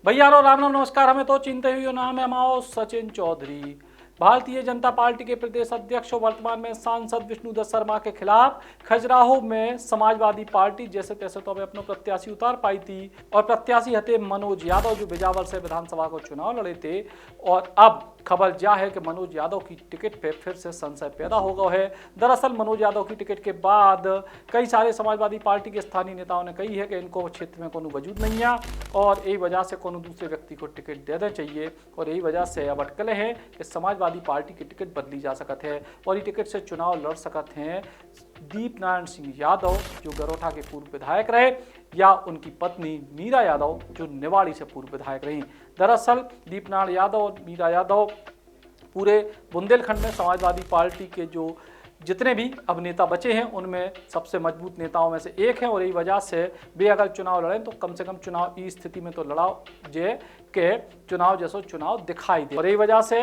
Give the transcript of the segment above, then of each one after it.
भैया राम राम नमस्कार। हमें तो चिंता हुई नाम है माओ सचिन चौधरी। भारतीय जनता पार्टी के प्रदेश अध्यक्ष और वर्तमान में सांसद विष्णुदत्त शर्मा के खिलाफ खजुराहो में समाजवादी पार्टी जैसे तैसे तो अपने प्रत्याशी उतार पाई थी और प्रत्याशी हते मनोज यादव जो बिजावर से विधानसभा को चुनाव लड़े थे। और अब खबर यह है कि मनोज यादव की टिकट पे फिर से संशय पैदा हो गया है। दरअसल मनोज यादव की टिकट के बाद कई सारे समाजवादी पार्टी के स्थानीय नेताओं ने कही है कि इनको क्षेत्र में कोनो वजूद नहीं है और यही वजह से कोनो दूसरे व्यक्ति को टिकट देना चाहिए और यही वजह से अब अटकले हैं कि समाजवादी पार्टी की टिकट बदली जा सकते हैं और ये टिकट से चुनाव लड़ सकते हैं दीप नारायण सिंह यादव जो गरोठा के पूर्व विधायक रहे या उनकी पत्नी मीरा यादव जो निवाड़ी से पूर्व विधायक रही। दरअसल दीप नारायण यादव और मीरा यादव पूरे बुंदेलखंड में समाजवादी पार्टी के जो जितने भी अब नेता बचे हैं उनमें सबसे मजबूत नेताओं में से एक है और यही वजह से वे अगर चुनाव लड़ें तो कम से कम चुनाव की स्थिति में तो लड़ाओ जे के चुनाव जैसो चुनाव दिखाई दे। और यही वजह से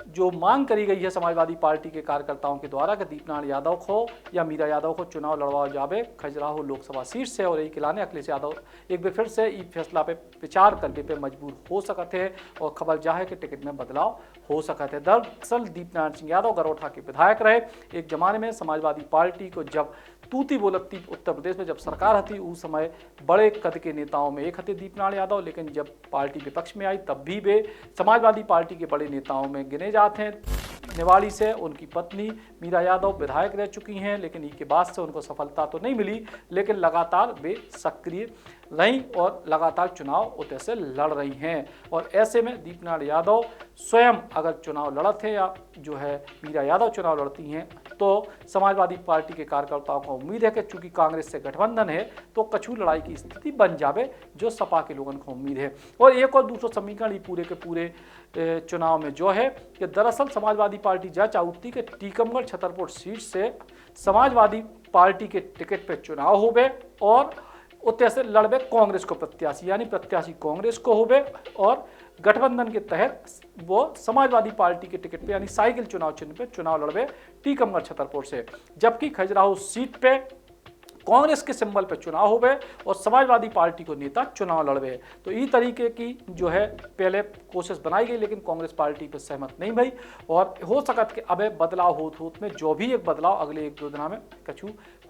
जो मांग करी गई है समाजवादी पार्टी के कार्यकर्ताओं के द्वारा कि दीप नारायण यादव को या मीरा यादव को चुनाव लड़वाया जावे खजुराहो लोकसभा सीट से और यही खिलाने अखिलेश यादव एक बार फिर से इस फैसला पे विचार करने पे मजबूर हो सकते हैं और खबर यह है कि टिकट में बदलाव हो सकते हैं। दरअसल दीप नारायण सिंह यादव गरोठा के विधायक रहे। एक जमाने में समाजवादी पार्टी को जब तूती बोलती उत्तर प्रदेश में जब सरकार थी उस समय बड़े कद के नेताओं में एक थे दीप नारायण यादव, लेकिन जब पार्टी विपक्ष में आई तब भी वे समाजवादी पार्टी के बड़े नेताओं में गिने जाते हैं। निवाड़ी से उनकी पत्नी मीरा यादव विधायक रह चुकी हैं, लेकिन इसके बाद से उनको सफलता तो नहीं मिली, लेकिन लगातार वे सक्रिय रहीं और लगातार चुनाव उतने से लड़ रही हैं। और ऐसे में दीप नारायण यादव स्वयं अगर चुनाव लड़ते हैं या जो है मीरा यादव चुनाव लड़ती हैं तो समाजवादी पार्टी के कार्यकर्ताओं को उम्मीद है कि चूंकि कांग्रेस से गठबंधन है तो कछू लड़ाई की स्थिति बन जावे जो सपा के लोगों को उम्मीद है। और एक और दूसरा समीकरण ही पूरे के पूरे चुनाव में जो है कि दरअसल समाजवादी पार्टी जा चाहती कि टीकमगढ़ छतरपुर सीट से समाजवादी पार्टी के टिकट पर चुनाव होवे और उत्तर से लड़बे कांग्रेस को प्रत्याशी यानी प्रत्याशी कांग्रेस को होवे और गठबंधन के तहत वो समाजवादी पार्टी के टिकट पे यानी साइकिल चुनाव चिन्ह पे चुनाव लड़बे टीकमगढ़ छतरपुर से, जबकि खजुराहो सीट पे कांग्रेस के सिंबल पे चुनाव होवे और समाजवादी पार्टी को नेता चुनाव लड़वे। तो इस तरीके की जो है पहले कोशिश बनाई गई लेकिन कांग्रेस पार्टी पे सहमत नहीं भई और हो सकत कि अबे बदलाव होत में जो भी एक बदलाव अगले एक दो दिन में कछु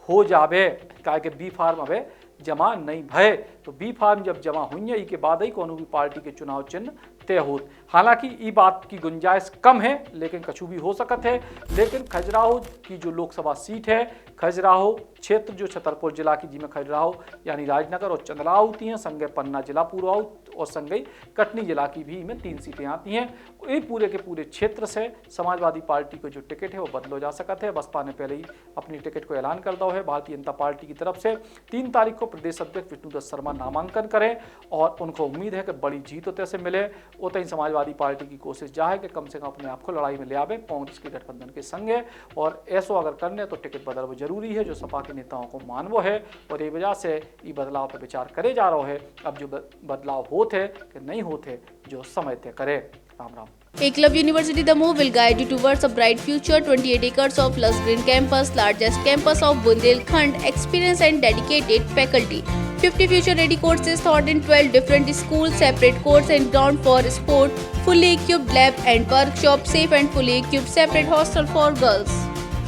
हो जावे काहे कि बी फार्म अबे जमा नहीं भय तो बी फार्म जब जमा हुई है के बाद ही कोनो भी पार्टी के चुनाव चिन्ह तय होत। हालांकि ये बात की गुंजाइश कम है लेकिन कछु भी हो सकत है। लेकिन खजुराहो की जो लोकसभा सीट है खजुराहो क्षेत्र जो छतरपुर जिला की जिसमें खजुराहो यानी राजनगर और चंदला होती हैं, संगे पन्ना जिला पूर्व और संगे कटनी जिला की भी में 3 सीटें आती हैं। ये पूरे के पूरे क्षेत्र से समाजवादी पार्टी को जो टिकट है वो बदलो जा सकता है। बसपा ने पहले ही अपनी टिकट को ऐलान कर दिया है। भारतीय जनता पार्टी की तरफ से 3 तारीख को प्रदेश अध्यक्ष विष्णुदत्त शर्मा नामांकन करें और उनको उम्मीद है कि बड़ी जीत उतने से मिले। उतनी समाजवादी पार्टी की कोशिश जा है कि कम से कम अपने आप को लड़ाई में ले आवे कांग्रेस के गठबंधन के संगे और ऐसा अगर करने तो टिकट बदलना जरूरी है जो सपा के नेताओं को मानवो है और ये वजह से ये बदलाव पर विचार करे जा रहा है। अब जो बदलाव होते कि नहीं होते जो समय तय करे। Ram Ram. Eklavya University Damoh will guide you towards a bright future. 28 acres of lush green campus, largest campus of Bundelkhand, experienced and dedicated faculty. 50 future-ready courses taught in 12 different schools, separate courts and ground for sport, fully equipped lab and workshop, safe and fully equipped separate hostel for girls.